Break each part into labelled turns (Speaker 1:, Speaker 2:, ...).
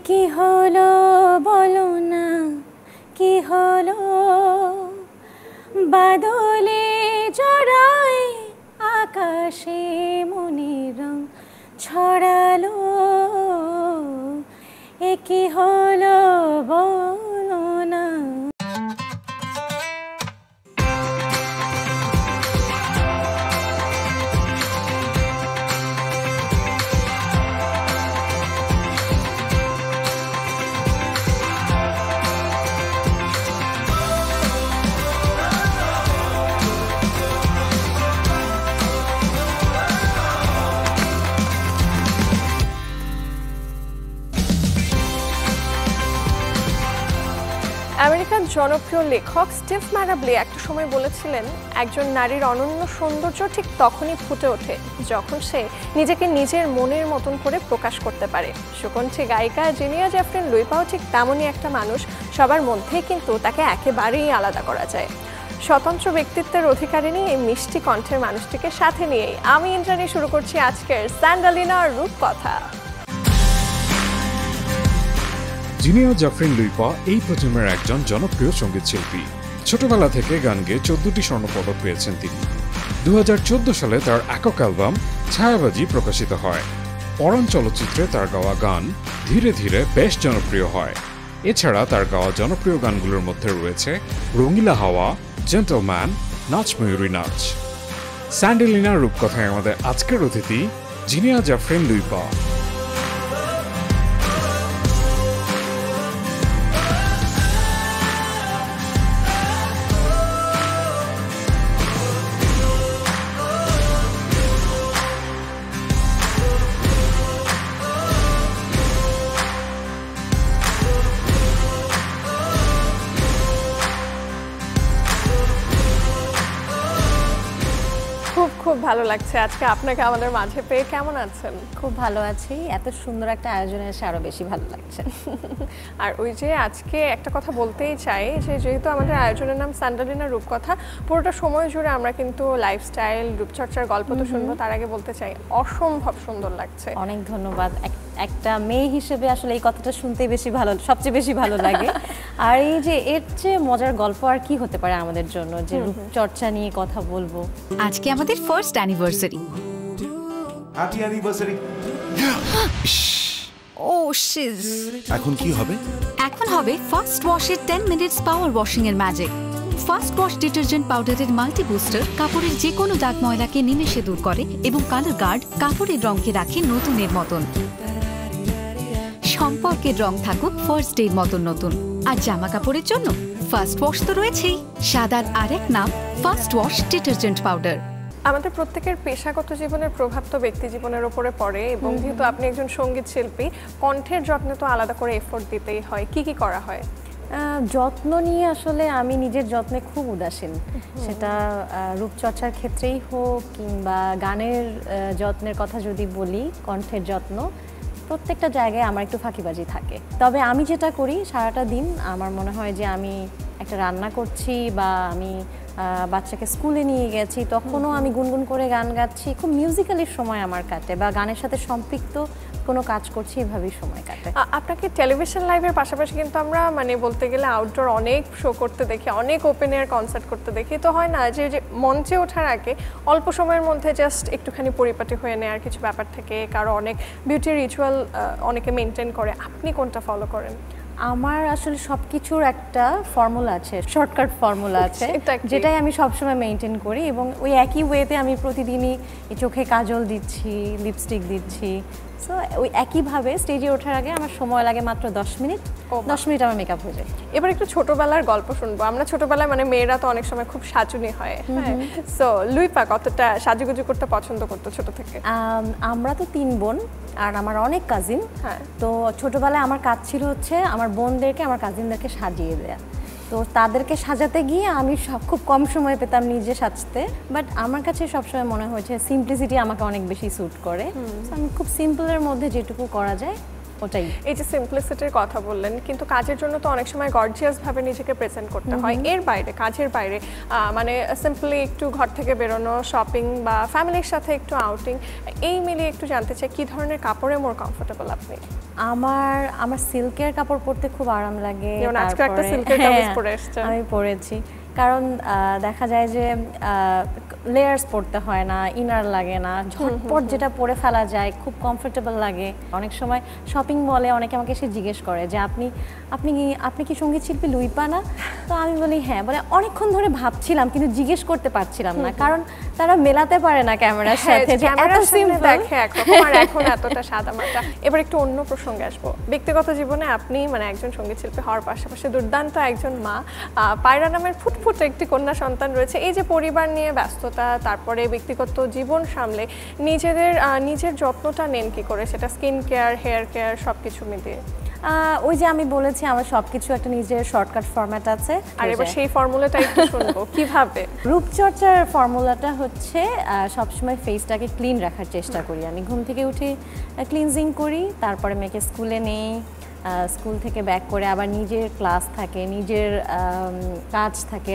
Speaker 1: কি হলো বলো না, কি হলো? বাদলে জড়ায় আকাশে মনের রং ছড়ালো, এ কি হলো বলো না।
Speaker 2: আমেরিকান জনপ্রিয় লেখক স্টিভ ম্যারাবলি একটা সময় বলেছিলেন, একজন নারীর অনন্য সৌন্দর্য ঠিক তখনই ফুটে ওঠে যখন সে নিজেকে নিজের মনের মতন করে প্রকাশ করতে পারে। সুকণ্ঠী গায়িকা জিনিয়া জেফরিন লুইপাও ঠিক তেমনই একটা মানুষ, সবার মধ্যেই কিন্তু তাকে একেবারেই আলাদা করা যায়। স্বতন্ত্র ব্যক্তিত্বের অধিকারিণী এই মিষ্টি কণ্ঠের মানুষটিকে সাথে নিয়েই আমি ইন্দ্রাণী শুরু করছি আজকের স্যান্ডালিনার রূপকথা।
Speaker 3: জিনিয়া জেফরিন লুইপা এই প্রজন্মের একজন জনপ্রিয় সঙ্গীত শিল্পী। ছোটবেলা থেকে গান গেয়ে 14টি স্বর্ণপদক পেয়েছেন তিনি। 2014 সালে তার একক অ্যালবাম ছায়াবাজি প্রকাশিত হয়। পরাণ চলচ্চিত্রে তার গাওয়া গান ধীরে ধীরে বেশ জনপ্রিয় হয়। এছাড়া তার গাওয়া জনপ্রিয় গানগুলোর মধ্যে রয়েছে রঙিলা হাওয়া, জেন্টলম্যান, নাচ ময়ূরী নাচ। স্যান্ডালিনার রূপকথায় আমাদের আজকের অতিথি জিনিয়া জেফরিন লুইপা।
Speaker 2: খুব ভালো লাগছে আজকে আপনাকে আমাদের মাঝে পেয়ে। কেমন আছেন?
Speaker 1: খুব ভালো আছি, এত সুন্দর একটা আয়োজনে এসে আরো বেশি ভালো লাগছে।
Speaker 2: আর ওই যে আজকে একটা কথা বলতেই চাই যে যেহেতু আমাদের আয়োজনের নাম স্যান্ডালিনা রূপকথা, পুরোটা সময় জুড়ে আমরা কিন্তু লাইফস্টাইল রূপচর্চার গল্প তো শুনবো। তার আগে বলতে চাই অসম্ভব সুন্দর লাগছে।
Speaker 1: অনেক ধন্যবাদ। একটা মেয়ে হিসেবে আসলে এই কথাটা শুনতেই বেশি ভালো, সবচেয়ে বেশি ভালো লাগে। আর এই যে এর চেয়ে মজার গল্প আর কি হতে পারে আমাদের জন্য, যে রূপচর্চা নিয়ে কথা বলবো।
Speaker 4: আজকে আমাদের first anniversary.
Speaker 5: Happy anniversary.
Speaker 4: Oh sheesh,
Speaker 5: এখন কি হবে?
Speaker 4: এখন হবে ফার্স্ট ওয়াশের 10 মিনিটস পাওয়ার ওয়াশিং এর ম্যাজিক। ফার্স্ট ওয়াশ ডিটারজেন্ট পাউডারের মাল্টি বুস্টার কাপড়ের যে কোনো দাগ ময়লাকে নিমেষে দূর করে এবং কালার গার্ড কাপড়ের রঙকে রাখে নতুনের মতন। সম্পর্কের রং থাকুক ফার্স্ট ডের মতন নতুন। আর জামা কাপড়ের জন্য ফার্স্ট ওয়াশ তো রয়েছেই, সাদার আরেক নাম ফার্স্ট ওয়াশ ডিটারজেন্ট পাউডার।
Speaker 2: আমাদের প্রত্যেকের পেশাগত জীবনের প্রভাব তো ব্যক্তি জীবনের উপরে পড়ে, এবং যেহেতু আপনি একজন সঙ্গীত শিল্পী, কণ্ঠের যত্নে তো আলাদা করে এফোর্ট দিতেই হয়। কি কি করা হয়?
Speaker 1: যত্ন নিয়ে আসলে আমি নিজের যত্নে খুব উদাসীন, সেটা রূপচর্চার ক্ষেত্রেই হোক কিংবা গানের যত্নের কথা যদি বলি, কণ্ঠের যত্ন প্রত্যেকটা জায়গায় আমার একটু ফাঁকিবাজি থাকে। তবে আমি যেটা করি সারাটা দিন, আমার মনে হয় যে আমি একটা রান্না করছি বা আমি বাচ্চাকে স্কুলে নিয়ে গেছি, তখনও আমি গুনগুন করে গান গাচ্ছি। খুব মিউজিক্যালি সময় আমার কাটে, বা গানের সাথে সম্পৃক্ত কোনো কাজ করছি, এভাবেই সময় কাটে।
Speaker 2: আপনাকে টেলিভিশন লাইভের পাশাপাশি কিন্তু আমরা মানে বলতে গেলে আউটডোর অনেক শো করতে দেখি, অনেক ওপেন এয়ার কনসার্ট করতে দেখি। তো হয় না যে মঞ্চে ওঠার আগে অল্প সময়ের মধ্যে জাস্ট একটুখানি পরিপাটি হয়ে নেওয়ার কিছু ব্যাপার থেকে, কারো অনেক বিউটি রিচুয়াল অনেকে মেনটেন করে, আপনি কোনটা ফলো করেন?
Speaker 1: আমার আসলে সবকিছুর একটা ফর্মুলা আছে, শর্টকাট ফর্মুলা আছে, যেটাই আমি সবসময় মেনটেন করি। এবং ওই একই ওয়েতে আমি প্রতিদিনই চোখে কাজল দিচ্ছি, লিপস্টিক দিচ্ছি। সো ওই একইভাবে স্টেজে ওঠার আগে আমার সময় লাগে মাত্র 10 মিনিট। 10 মিনিট আমার মেকআপ হয়ে যায়।
Speaker 2: এবার একটু ছোটবেলার গল্প শুনবো। আমরা ছোটবেলায় মানে মেয়েরা তো অনেক সময় খুব সাজুনি হয়, হ্যাঁ। সো লুইপা কতটা সাজুগুজু করতে পছন্দ করতো ছোট থেকে?
Speaker 1: আমরা তো 3 বোন আর আমার অনেক কাজিন।
Speaker 2: হ্যাঁ,
Speaker 1: তো ছোটবেলায় আমার কাজ ছিল হচ্ছে আমার বোনদেরকে, আমার কাজিনদেরকে সাজিয়ে দেয়া। তো তাদেরকে সাজাতে গিয়ে আমি খুব কম সময় পেতাম নিজে সাজতে, বাট আমার কাছে সবসময় মনে হয়েছে সিম্পলিসিটি আমাকে অনেক বেশি স্যুট করে। আমি খুব সিম্পলের মধ্যে যেটুকু করা যায় ওটাই।
Speaker 2: এই যে সিম্পলিসিটির কথা বললেন, কিন্তু কাজের জন্য তো অনেক সময় গর্জিয়াস ভাবে নিজেকে প্রেজেন্ট করতে হয়। এর বাইরে, কাজের বাইরে মানে সিম্পলি একটু ঘর থেকে বেরোনো, শপিং বা ফ্যামিলির সাথে একটু আউটিং, এই মিলিয়ে একটু জানতে চাই কি ধরনের কাপড়ে মোর কমফোর্টেবল আপনি?
Speaker 1: আমার সিল্কের কাপড় পরতে খুব আরাম লাগে।
Speaker 2: যেমন আজকে একটা সিল্কের কামিজ পরে এসেছেন।
Speaker 1: আমি পরেছি, কারণ দেখা যায় যে লেয়ার্স পরতে হয় না, ইনার লাগে না, ঝটপট যেটা পরে ফেলা যায়, খুব কমফোর্টেবল লাগে। অনেক সময় শপিং মলে অনেকে আমাকে এসে জিজ্ঞেস করে যে আপনি কি সঙ্গীত শিল্পী লুইপা না? তো আমি বলি হ্যাঁ। বলে অনেকক্ষণ ধরে ভাবছিলাম কিন্তু জিজ্ঞেস করতে পারছিলাম না, কারণ তারা মেলাতে পারে না ক্যামেরার সাথে যে এত সিম্পল
Speaker 2: দেখে একরকম আর এখন এতটা সাদামাটা। এবার একটু অন্য প্রসঙ্গে আসবো। ব্যক্তিগত জীবনে আপনি মানে একজন সঙ্গীত শিল্পী হওয়ার পাশাপাশি দুর্দান্ত একজন মা, পায়রা নামের ফুটফুটে একটি কন্যা সন্তান রয়েছে। এই যে পরিবার নিয়ে ব্যস্ততা, তারপরে ব্যক্তিগত জীবন সামলে নিজের যত্নটা নেন কি করে? সেটা স্কিন কেয়ার, হেয়ার কেয়ার সবকিছু মিলিয়ে।
Speaker 1: ওই যে আমি বলেছি আমার সবকিছু একটা নিজের শর্টকাট ফরম্যাট আছে।
Speaker 2: আর এবার সেই ফর্মুলাটা একটু শুনবো কিভাবে।
Speaker 1: রূপচর্চার ফর্মুলাটা হচ্ছে সবসময় ফেসটাকে ক্লিন রাখার চেষ্টা করি। আমি ঘুম থেকে উঠে ক্লিনজিং করি, তারপরে মেয়েকে স্কুলে নেই, স্কুল থেকে ব্যাক করে আবার নিজের ক্লাস থাকে, নিজের কাজ থাকে,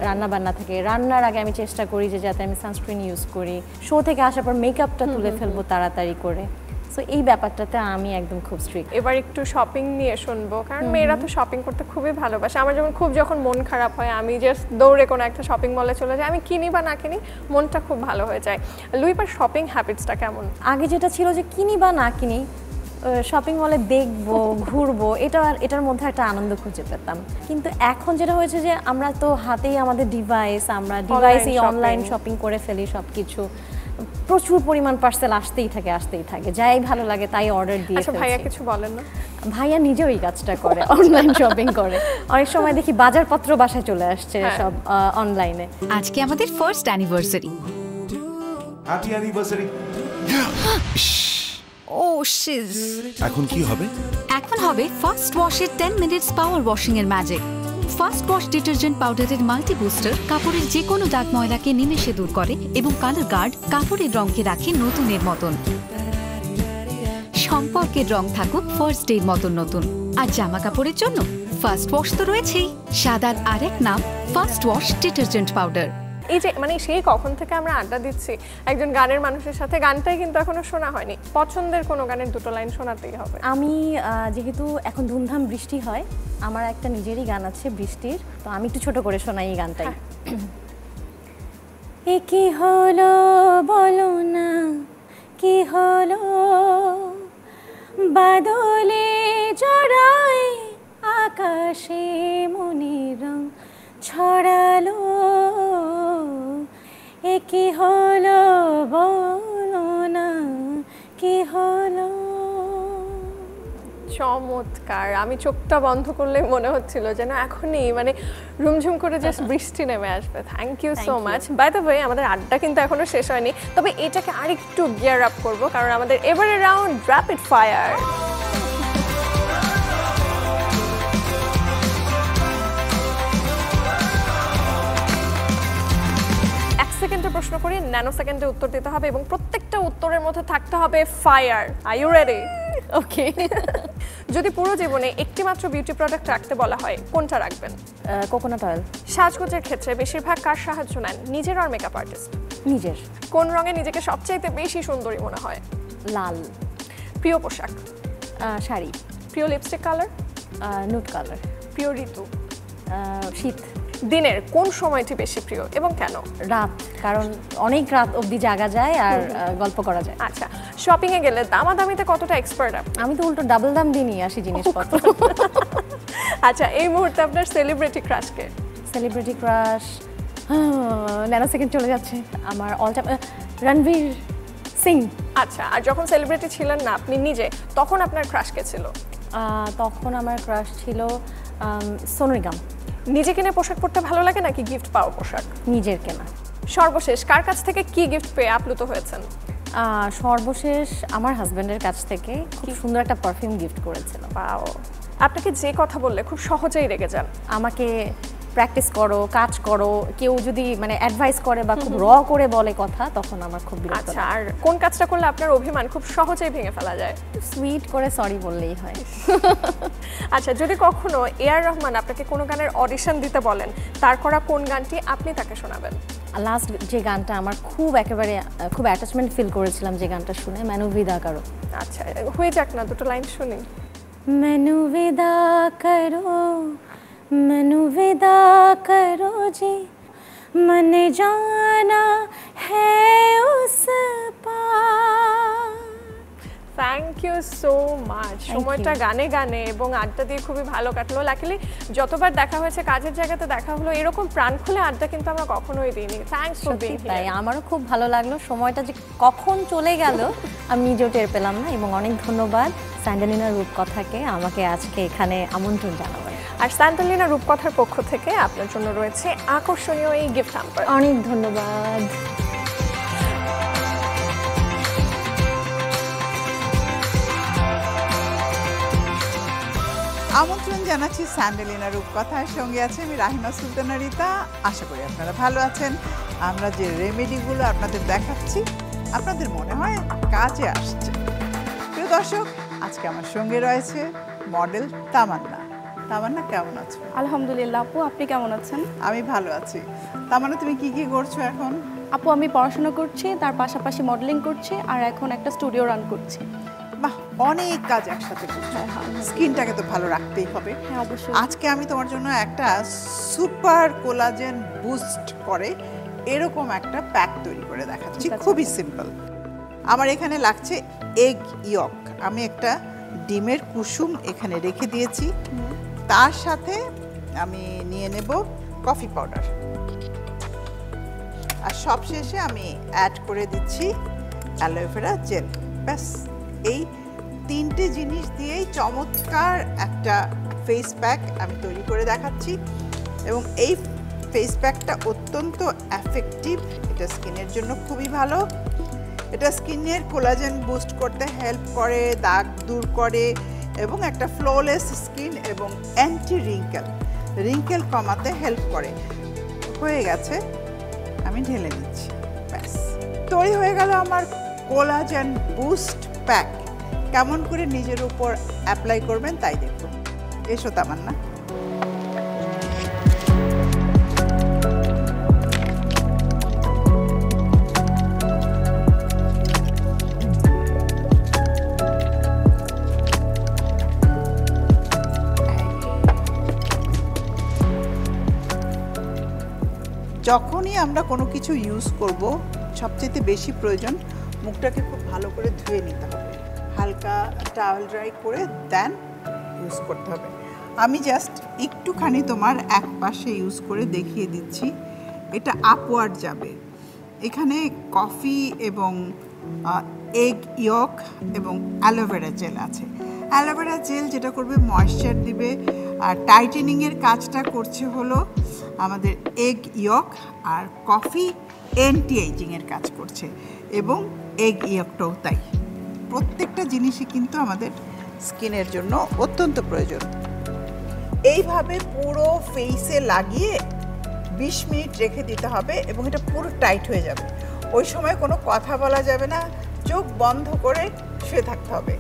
Speaker 1: রান্না বান্না থাকে। রান্নার আগে আমি চেষ্টা করি যে যাতে আমি সানস্ক্রিন ইউজ করি। শো থেকে আসার পর মেকআপটা তুলে ফেলবো তাড়াতাড়ি করে। সো এই ব্যাপারটাতে আমি একদম খুব স্ট্রিক্ট।
Speaker 2: এবার একটু শপিং নিয়ে শুনবো, কারণ মেয়েরা তো শপিং করতে খুবই ভালোবাসে। আমার যখন মন খারাপ হয় আমি জাস্ট দৌড়ে কোনো একটা শপিং মলে চলে যাই, আমি কিনি বা না কিনি মনটা খুব ভালো হয়ে যায়। লুইপার শপিং হ্যাবিটসটা কেমন?
Speaker 1: আগে যেটা ছিল যে কিনি বা না কিনি, শপিং মলে দেখবো, ঘুরবো, এটার মধ্যে একটা আনন্দ খুঁজে পেতাম। কিন্তু এখন যেটা হয়েছে যে আমরা তো হাতেই আমাদের আমরা ডিভাইসেই অনলাইন শপিং করে ফেলি সবকিছু। প্রচুর পরিমাণ পার্সেল আসতেই থাকে, যাই ভালো লাগে তাই অর্ডার দিয়ে ফেলছি।
Speaker 2: ভাইয়া কিছু বলেন না?
Speaker 1: ভাইয়া নিজেও এই কাজটা করে, অনলাইন শপিং করে। অনেক সময় দেখি বাজারপত্র বাসায় চলে আসছে সব অনলাইনে।
Speaker 4: আজকে আমাদের first anniversary.
Speaker 5: Happy anniversary.
Speaker 4: Oh sheesh.
Speaker 5: এখন কি হবে?
Speaker 4: এখন হবে ফার্স্ট ওয়াশের 10 মিনিটস পাওয়ার ওয়াশিং এর ম্যাজিক। ফার্স্ট ওয়াশ ডিটারজেন্ট পাউডারের মাল্টি বুস্টার কাপড়ের যে কোনো দাগ ময়লাকে নিমেষে দূর করে এবং কালার গার্ড কাপড়ের রঙকে রাখে নতুনের মতন। সম্পর্কের রং থাকুক ফার্স্ট ডের মতন নতুন। আর জামা কাপড়ের জন্য ফার্স্ট ওয়াশ তো রয়েছেই, সাদার আরেক নাম ফার্স্ট ওয়াশ ডিটারজেন্ট পাউডার।
Speaker 2: এই যে মানে সেই কখন থেকে আমরা আড্ডা দিচ্ছি একজন গানের মানুষের সাথে, গানটাই কিন্তু এখনো শোনা হয়নি। পছন্দের কোনো গানের দুটো লাইন শোনাতেই হবে।
Speaker 1: আমি যেহেতু এখন ধুমধাম বৃষ্টি হয়, আমার একটা নিজেরই গান আছে বৃষ্টির, তো আমি একটু ছোট করে শোনাই এই গানটাই। এ কি হলো বলো না, কি হলো বাদলে জড়ায় আকাশে মনের রং ছড়ালো, এ কি হলো বলো না, কি হলো।
Speaker 2: চমৎকার। আমি চোখটা বন্ধ করলে মনে হচ্ছিল যেন এখনই মানে রুমঝুম করে জাস্ট বৃষ্টি নেমে আসবে। Thank you so much. By the way, আমাদের আড্ডা কিন্তু এখনো শেষ হয়নি, তবে এটাকে আরেকটু গিয়ার আপ করবো, কারণ আমাদের এবারের রাউন্ড র্যাপিড ফায়ার। সেকেন্ডে প্রশ্ন করি, ন্যানো সেকেন্ডে উত্তর দিতে হবে এবং প্রত্যেকটা উত্তরের মধ্যে থাকতে হবে fire. Are you ready?
Speaker 1: Okay.
Speaker 2: যদি পুরো জীবনে একটি মাত্র বিউটি প্রোডাক্ট রাখতে বলা হয় কোনটা রাখবেন?
Speaker 1: Coconut oil.
Speaker 2: সাজগোজের ক্ষেত্রে বেশিরভাগ কার সাহায্য নেন, নিজের আর মেকআপ আর্টিস্ট?
Speaker 1: নিজের।
Speaker 2: কোন রঙে নিজেকে সবচাইতে বেশি সুন্দরী মনে হয়?
Speaker 1: লাল।
Speaker 2: প্রিয় পোশাক?
Speaker 1: শাড়ি।
Speaker 2: প্রিয় লিপস্টিক কালার?
Speaker 1: Nude colour.
Speaker 2: প্রিয় ঋতু?
Speaker 1: শীত।
Speaker 2: দিনের কোন সময়টি বেশি প্রিয় এবং কেন?
Speaker 1: রাত, কারণ অনেক রাত অবধি জাগা যায় আর গল্প করা যায়।
Speaker 2: আচ্ছা, শপিং এ গেলে দামাদামিতে কতটা এক্সপার্ট আপনি?
Speaker 1: আমি তো উল্টো ডাবল দাম দিয়ে নিয়ে আসি জিনিসপত্র।
Speaker 2: আচ্ছা, এই মুহূর্তে আপনার সেলিব্রিটি ক্রাশ কে?
Speaker 1: সেলিব্রিটি ক্রাশ ন্যানো সেকেন্ড চলে যাচ্ছে আমার অল টাইম, রণবীর সিং।
Speaker 2: আচ্ছা, আর যখন সেলিব্রিটি ছিলেন না আপনি নিজে, তখন আপনার ক্রাশ কে ছিল?
Speaker 1: তখন আমার ক্রাশ ছিল সোনু নিগম।
Speaker 2: নিজে কিনে পোশাক পরতে ভালো লাগে নাকি গিফট পাওয়া পোশাক?
Speaker 1: নিজের কেনা।
Speaker 2: সর্বশেষ কার কাছ থেকে কি গিফট পেয়ে আপ্লুত হয়েছেন?
Speaker 1: সর্বশেষ আমার হাজবেন্ডের কাছ থেকে খুব সুন্দর একটা পারফিউম গিফট করেছিল।
Speaker 2: ওয়াও। আপনাকে যে কথা বললে খুব সহজেই রেগে যান?
Speaker 1: আমাকে প্র্যাকটিস করো, কাজ করো, কেউ যদি মানে অ্যাডভাইস করে বা খুব র করে বলে কথা, তখন আমার খুব বিরক্ত
Speaker 2: আচ্ছা,
Speaker 1: লাগে।
Speaker 2: আর কোন কাজটা করলে আপনার অভিমান খুব সহজেই ভেঙে ফেলা যায়?
Speaker 1: সুইট করে সরি বললেই হয়।
Speaker 2: আচ্ছা, যদি কখনো এআর রহমান আপনাকে কোনো গানের অডিশন দিতে বলেন, তার করা কোন গানটি আপনি তাকে শোনাবেন?
Speaker 1: লাস্ট যে গানটা আমার খুব একেবারে খুব অ্যাটাচমেন্ট ফিল করেছিলাম যে গানটা শুনে, मैनू विदा करो।
Speaker 2: আচ্ছা, হয়ে যাক না, দুটো লাইন শুনি।
Speaker 1: मैनू विदा करो, मैनू विदा करो जी, मन जाना है उस पार।
Speaker 2: Thank you so much. সময়টা গানে গানে এবং আড্ডা দিয়ে খুবই ভালো কাটলো। লাকিলি যতবার দেখা হয়েছে কাজের জায়গাতে দেখা হলো, এরকম প্রাণ খুলে আড্ডা কিন্তু আমরা কখনোই দিইনি। থ্যাঙ্কস ফর বিং
Speaker 1: তাই আমারও খুব ভালো লাগলো, সময়টা যে কখন চলে গেল আমি নিজেও টের পেলাম না। এবং অনেক ধন্যবাদ স্যান্ডালিনা রূপকথাকে আমাকে আজকে এখানে আমন্ত্রণ জানাবার।
Speaker 2: আর স্যান্ডালিনা রূপকথার পক্ষ থেকে আপনার জন্য রয়েছে আকর্ষণীয় এই গিফট হ্যাম্পার।
Speaker 1: অনেক ধন্যবাদ।
Speaker 6: আমন্ত্রণ জানাচ্ছি স্যান্ডালিনা রূপকথার সঙ্গে আছে আমি রাহিমা সুলতানা রিতা। আশা করি আপনারা ভালো আছেন। আমরা যে রেমেডিগুলো আপনাদের দেখাচ্ছি আপনাদের মনে হয় কাজে আসছে। প্রিয় দর্শক, আজকে আমার সঙ্গে রয়েছে মডেল তামান্না। তামান্না, কেমন আছো?
Speaker 7: আলহামদুলিল্লাহ আপু, আপনি কেমন আছেন?
Speaker 6: আমি ভালো আছি। তামান্না, তুমি কি কি করছো এখন?
Speaker 7: আপু, আমি পড়াশোনা করছি, তার পাশাপাশি মডেলিং করছি, আর এখন একটা স্টুডিও রান করছি।
Speaker 6: বাহ, অনেক কাজ একসাথে করছো। স্কিনটাকে তো ভালো রাখতেই হবে।
Speaker 7: হ্যাঁ, অবশ্যই।
Speaker 6: আজকে আমি তোমার জন্য একটা সুপার কোলাজেন বুস্ট করে এরকম একটা প্যাক তৈরি করে দেখাচ্ছি। খুবই সিম্পল। আমার এখানে লাগছে এগ ইয়ক। আমি একটা ডিমের কুসুম এখানে রেখে দিয়েছি। তার সাথে আমি নিয়ে নেব কফি পাউডার, আর সবশেষে আমি অ্যাড করে দিচ্ছি অ্যালোভেরা জেল। ব্যাস, এই তিনটে জিনিস দিয়েই চমৎকার একটা ফেস প্যাক আমি তৈরি করে দেখাচ্ছি। এবং এই ফেস প্যাকটা অত্যন্ত এফেক্টিভ, এটা স্কিনের জন্য খুবই ভালো। এটা স্কিনের কোলাজেন বুস্ট করতে হেল্প করে, দাগ দূর করে এবং একটা ফ্ললেস স্কিন এবং অ্যান্টি রিঙ্কেল কমাতে হেল্প করে। হয়ে গেছে, আমি ঢেলে নিচ্ছি। ব্যাস, তৈরি হয়ে গেল আমার কোলাজেন বুস্ট প্যাক। কেমন করে নিজের উপর অ্যাপ্লাই করবেন তাই দেখুন। এসো তামান্না। যখনই আমরা কোনো কিছু ইউজ করব, সবচেয়ে বেশি প্রয়োজন মুখটাকে খুব ভালো করে ধুয়ে নিতে হবে। হালকা টাওয়েল ড্রাই করে দেন ইউজ করতে হবে। আমি জাস্ট একটুখানি তোমার এক পাশে ইউজ করে দেখিয়ে দিচ্ছি। এটা আপওয়ার্ড যাবে। এখানে কফি এবং এগ ইয়ক এবং অ্যালোভেরা জেল আছে। অ্যালোভেরা জেল যেটা করবে ময়েশ্চার দিবে, আর টাইটেনিংয়ের কাজটা করছে হলো আমাদের এগ ইয়ক, আর কফি অ্যান্টি এইজিংয়ের কাজ করছে এবং এগ ইয়কটাও তাই। প্রত্যেকটা জিনিসই কিন্তু আমাদের স্কিনের জন্য অত্যন্ত প্রয়োজন। এইভাবে পুরো ফেসে লাগিয়ে 20 মিনিট রেখে দিতে হবে এবং এটা পুরো টাইট হয়ে যাবে। ওই সময় কোনো কথা বলা যাবে না, চোখ বন্ধ করে শুয়ে থাকতে হবে।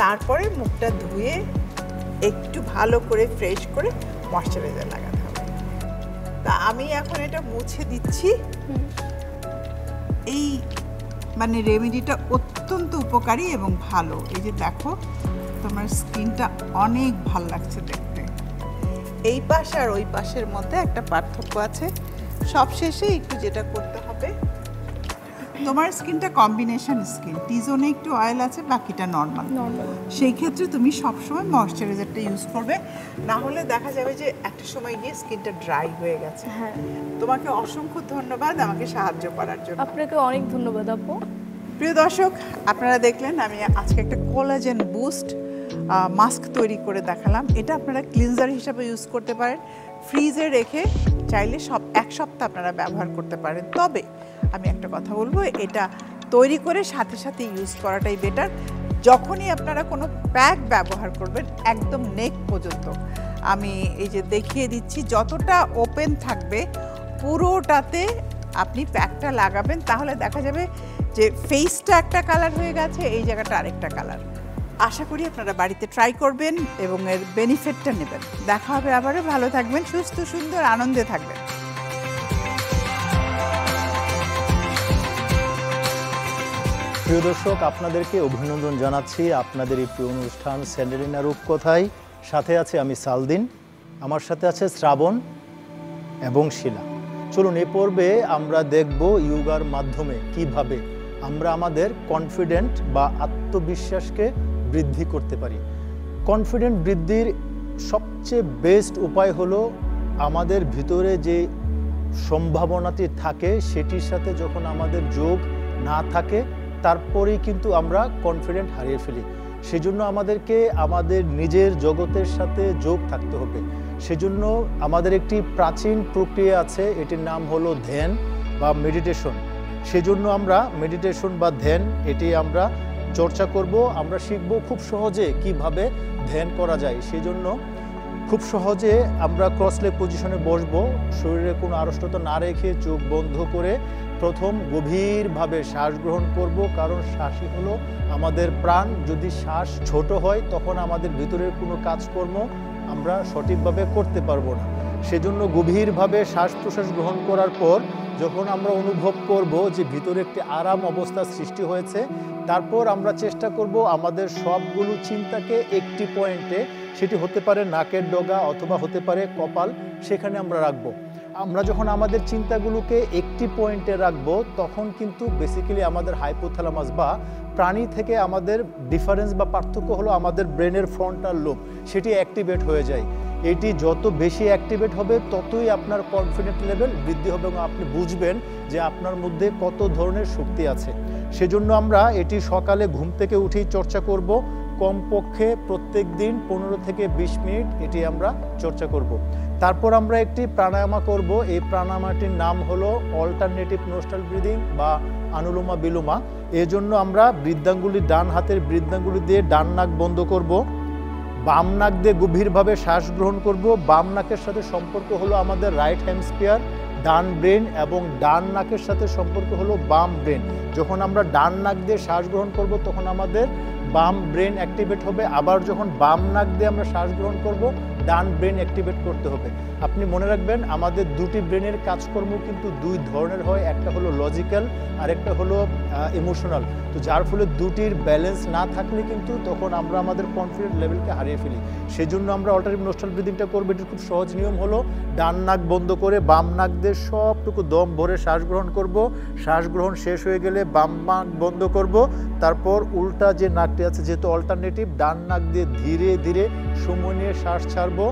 Speaker 6: তারপরে মুখটা ধুয়ে একটু ভালো করে ফ্রেশ করে ময়শ্চারাইজার লাগাতে হবে। তা আমি এখন এটা মুছে দিচ্ছি। এই মানে রেমেডিটা অত্যন্ত উপকারী এবং ভালো। এই যে দেখো, তোমার স্কিনটা অনেক ভালো লাগছে দেখতে। এই পাশ আর ওই পাশের মধ্যে একটা পার্থক্য আছে। সবশেষে একটু যেটা করতে হবে, তোমার স্কিনটা কম্বিনেশন স্কিন, টি-জোনে একটু অয়েল আছে, বাকিটা নর্মাল। সেই ক্ষেত্রে তুমি সবসময় ময়শ্চারাইজারটা ইউজ করবে, না হলে দেখা যাবে যে একটা সময় গিয়ে স্কিনটা ড্রাই হয়ে গেছে।
Speaker 7: হ্যাঁ,
Speaker 6: তোমাকে অসংখ্য ধন্যবাদ আমাকে সাহায্য করার জন্য।
Speaker 7: আপনাকে অনেক ধন্যবাদ আপু।
Speaker 6: প্রিয় দর্শক, আপনারা দেখলেন আমি আজকে একটা কোলাজেন বুস্ট মাস্ক তৈরি করে দেখালাম। এটা আপনারা ক্লিনজার হিসাবে ইউজ করতে পারেন, ফ্রিজে রেখে চাইলে এক সপ্তাহ আপনারা ব্যবহার করতে পারেন। তবে আমি একটা কথা বলবো, এটা তৈরি করে সাথে সাথে ইউজ করাটাই বেটার। যখনই আপনারা কোনো প্যাক ব্যবহার করবেন একদম নেক পর্যন্ত, আমি এই যে দেখিয়ে দিচ্ছি, যতটা ওপেন থাকবে পুরোটাতে আপনি প্যাকটা লাগাবেন, তাহলে দেখা যাবে যে ফেসটা একটা কালার হয়ে গেছে, এই জায়গাটা আরেকটা কালার। আশা করি আপনারা বাড়িতে ট্রাই করবেন এবং এর বেনিফিটটা নেবেন। দেখা হবে আবারও। ভালো থাকবেন, সুস্থ সুন্দর আনন্দে থাকবেন।
Speaker 8: প্রিয় দর্শক, আপনাদেরকে অভিনন্দন জানাচ্ছি আপনাদের এই প্রিয় অনুষ্ঠান স্যান্ডেলিনা রূপকথায়। সাথে আছে আমি সালদিন, আমার সাথে আছে শ্রাবণ এবং শিলা। চলুন এই পর্বে আমরা দেখব ইয়োগার মাধ্যমে কিভাবে আমরা আমাদের কনফিডেন্ট বা আত্মবিশ্বাসকে বৃদ্ধি করতে পারি। কনফিডেন্ট বৃদ্ধির সবচেয়ে বেস্ট উপায় হলো আমাদের ভিতরে যে সম্ভাবনাটি থাকে সেটির সাথে যখন আমাদের যোগ না থাকে তারপরেই কিন্তু আমরা কনফিডেন্ট হারিয়ে ফেলি। সেজন্য আমাদেরকে আমাদের নিজের জগতের সাথে যোগ থাকতে হবে। সেজন্য আমাদের একটি প্রাচীন প্রক্রিয়া আছে, এটির নাম হলো ধ্যান বা মেডিটেশন। সেজন্য আমরা মেডিটেশন বা ধ্যান এটি আমরা চর্চা করব, আমরা শিখব খুব সহজে কিভাবে ধ্যান করা যায়। সেজন্য খুব সহজে আমরা ক্রস লেগ পজিশনে বসবো, শরীরে কোনো আড়ষ্টতা না রেখে চোখ বন্ধ করে প্রথম গভীরভাবে শ্বাস গ্রহণ করব, কারণ শ্বাসই হলো আমাদের প্রাণ। যদি শ্বাস ছোট হয় তখন আমাদের ভিতরের কোনো কাজকর্ম আমরা সঠিকভাবে করতে পারবো না। সেজন্য গভীরভাবে শ্বাস প্রশ্বাস গ্রহণ করার পর যখন আমরা অনুভব করব যে ভিতরে একটি আরাম অবস্থা সৃষ্টি হয়েছে, তারপর আমরা চেষ্টা করব আমাদের সবগুলো চিন্তাকে একটি পয়েন্টে, সেটি হতে পারে নাকের ডগা অথবা হতে পারে কপাল, সেখানে আমরা রাখবো। আমরা যখন আমাদের চিন্তাগুলোকে একটি পয়েন্টে রাখবো তখন কিন্তু বেসিক্যালি আমাদের হাইপোথ্যালামাস বা প্রাণী থেকে আমাদের ডিফারেন্স বা পার্থক্য হলো আমাদের ব্রেনের ফ্রন্টাল লোব, সেটি অ্যাক্টিভেট হয়ে যায়। এটি যত বেশি অ্যাক্টিভেট হবে ততই আপনার কনফিডেন্ট লেভেল বৃদ্ধি হবে এবং আপনি বুঝবেন যে আপনার মধ্যে কত ধরনের শক্তি আছে। সেজন্য আমরা এটি সকালে ঘুম থেকে উঠেই চর্চা করব। কমপক্ষে প্রত্যেক দিন 15 থেকে 20 মিনিট এটি আমরা চর্চা করব। তারপর আমরা একটি প্রাণায়ামা করব। এই প্রাণায়ামাটির নাম হলো অল্টারনেটিভ নোস্ট্রাল ব্রিদিং বা অনুলোমা বিলোমা। এর জন্য আমরা বৃদ্ধাঙ্গুলি, ডান হাতের বৃদ্ধাঙ্গুলি দিয়ে ডান নাক বন্ধ করব, বাম নাক দিয়ে গভীরভাবে শ্বাস গ্রহণ করব। বাম নাকের সাথে সম্পর্ক হলো আমাদের রাইট হেমিস্ফিয়ার, ডান ব্রেন, এবং ডান নাকের সাথে সম্পর্ক হলো বাম ব্রেন। যখন আমরা ডান নাক দিয়ে শ্বাস গ্রহণ করব তখন আমাদের বাম ব্রেন অ্যাক্টিভেট হবে, আবার যখন বাম নাক দিয়ে আমরা শ্বাস গ্রহণ করব ডান ব্রেন অ্যাক্টিভেট করতে হবে। আপনি মনে রাখবেন আমাদের দুটি ব্রেনের কাজকর্ম কিন্তু দুই ধরনের হয়, একটা হলো লজিক্যাল আর একটা হলো ইমোশনাল। তো যার ফলে দুটির ব্যালেন্স না থাকলে কিন্তু তখন আমরা আমাদের কনফিডেন্ট লেভেলকে হারিয়ে ফেলি। সেজন্য আমরা অল্টারনেটিভ নোস্ট্রাল ব্রিদিংটা করবো। এটির খুব সহজ নিয়ম হলো ডান নাক বন্ধ করে বাম নাক দিয়ে সবটুকু দম ভরে শ্বাস গ্রহণ করব। শ্বাস গ্রহণ শেষ হয়ে গেলে বাম নাক বন্ধ করব, তারপর উল্টা যে নাকটি আছে, যেহেতু অল্টারনেটিভ, ডান নাক দিয়ে ধীরে ধীরে সময় নিয়ে শ্বাস ছাড়বো।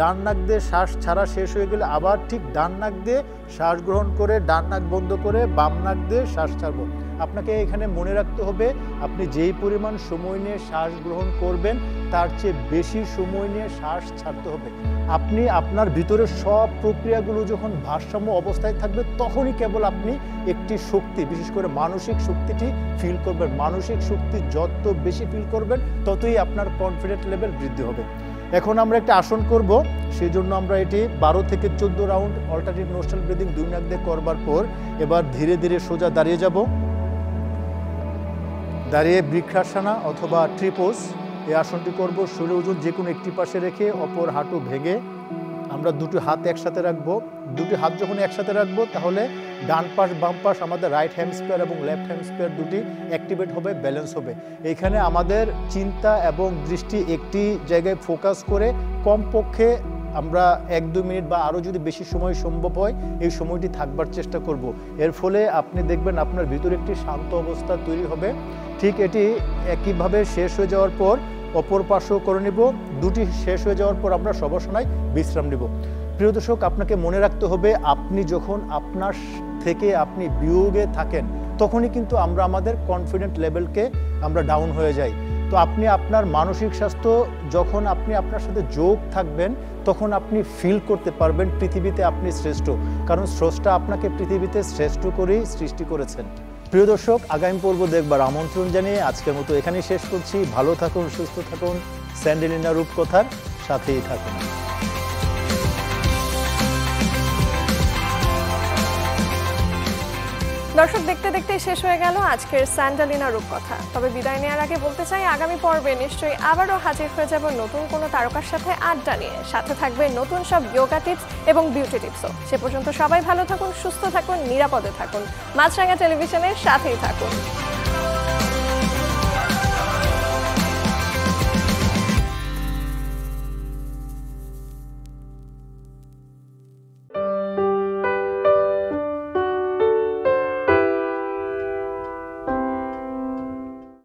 Speaker 8: ডান নাক দিয়ে শ্বাস ছাড়া শেষ হয়ে গেলে আবার ঠিক ডান নাক দিয়ে শ্বাস গ্রহণ করে ডান নাক বন্ধ করে বাম নাক দিয়ে শ্বাস ছাড়বো। আপনাকে এখানে মনে রাখতে হবে আপনি যেই পরিমাণ সময় নিয়ে শ্বাস গ্রহণ করবেন তার চেয়ে বেশি সময় নিয়ে শ্বাস ছাড়তে হবে। আপনি আপনার ভিতরে সব প্রক্রিয়াগুলো যখন ভারসাম্য অবস্থায় থাকবে তখনই কেবল আপনি একটি শক্তি, বিশেষ করে মানসিক শক্তিটি ফিল করবেন। মানসিক শক্তি যত বেশি ফিল করবেন ততই আপনার কনফিডেন্ট লেভেল বৃদ্ধি হবে। এখন আমরা একটা আসন করব, সেই জন্য আমরা এটি 12 থেকে 14 রাউন্ড অল্টারনেটিভ নোস্ট্রাল ব্রিদিং দুই নাক দিয়ে করবার পর এবার ধীরে ধীরে সোজা দাঁড়িয়ে যাব। দাঁড়িয়ে বৃক্ষাসনা অথবা ট্রিপোজ এই আসনটি করব। শরীরের ওজন যে কোনো একটি পাশে রেখে অপর হাঁটু ভেঙে আমরা দুটি হাত একসাথে রাখবো। দুটি হাত যখন একসাথে রাখবো তাহলে ডান পাশ বাম পাশ আমাদের রাইট হেমিস্ফিয়ার এবং লেফট হেমিস্ফিয়ার দুটি অ্যাক্টিভেট হবে, ব্যালেন্স হবে। এইখানে আমাদের চিন্তা এবং দৃষ্টি একটি জায়গায় ফোকাস করে কমপক্ষে আমরা 1-2 মিনিট বা আরও যদি বেশি সময় সম্ভব হয় এই সময়টি থাকবার চেষ্টা করব। এর ফলে আপনি দেখবেন আপনার ভিতরে একটি শান্ত অবস্থা তৈরি হবে। ঠিক এটি একইভাবে শেষ হয়ে যাওয়ার পর অপর পাশেও করে নিব। দুটি শেষ হয়ে যাওয়ার পর আমরা সবসময় বিশ্রাম নিব। প্রিয় দর্শক, আপনাকে মনে রাখতে হবে আপনি যখন আপনার থেকে আপনি বিয়োগে থাকেন তখনই কিন্তু আমরা আমাদের কনফিডেন্ট লেভেলকে আমরা ডাউন হয়ে যাই। তো আপনি আপনার মানসিক স্বাস্থ্য যখন আপনি আপনার সাথে যোগ থাকবেন তখন আপনি ফিল করতে পারবেন পৃথিবীতে আপনি শ্রেষ্ঠ, কারণ স্রষ্টা আপনাকে পৃথিবীতে শ্রেষ্ঠ করেই সৃষ্টি করেছেন। প্রিয় দর্শক, আগামী পর্ব দেখবার আমন্ত্রণ জানিয়ে আজকের মতো এখানেই শেষ করছি। ভালো থাকুন, সুস্থ থাকুন, স্যান্ডেলিনা রূপকথার সাথেই থাকুন।
Speaker 2: দর্শক, দেখতে দেখতে শেষ হয়ে গেল আজকের স্যান্ডালিনা রূপকথা। তবে বিদায় নেওয়ার আগে বলতে চাই, আগামী পর্বে নিশ্চয়ই আবারও হাজির হয়ে যাব নতুন কোনো তারকার সাথে আড্ডা নিয়ে। সাথে থাকবে নতুন সব যোগা টিপস এবং বিউটি টিপসও। সে পর্যন্ত সবাই ভালো থাকুন, সুস্থ থাকুন, নিরাপদে থাকুন। মাছরাঙা টেলিভিশনের সাথেই থাকুন।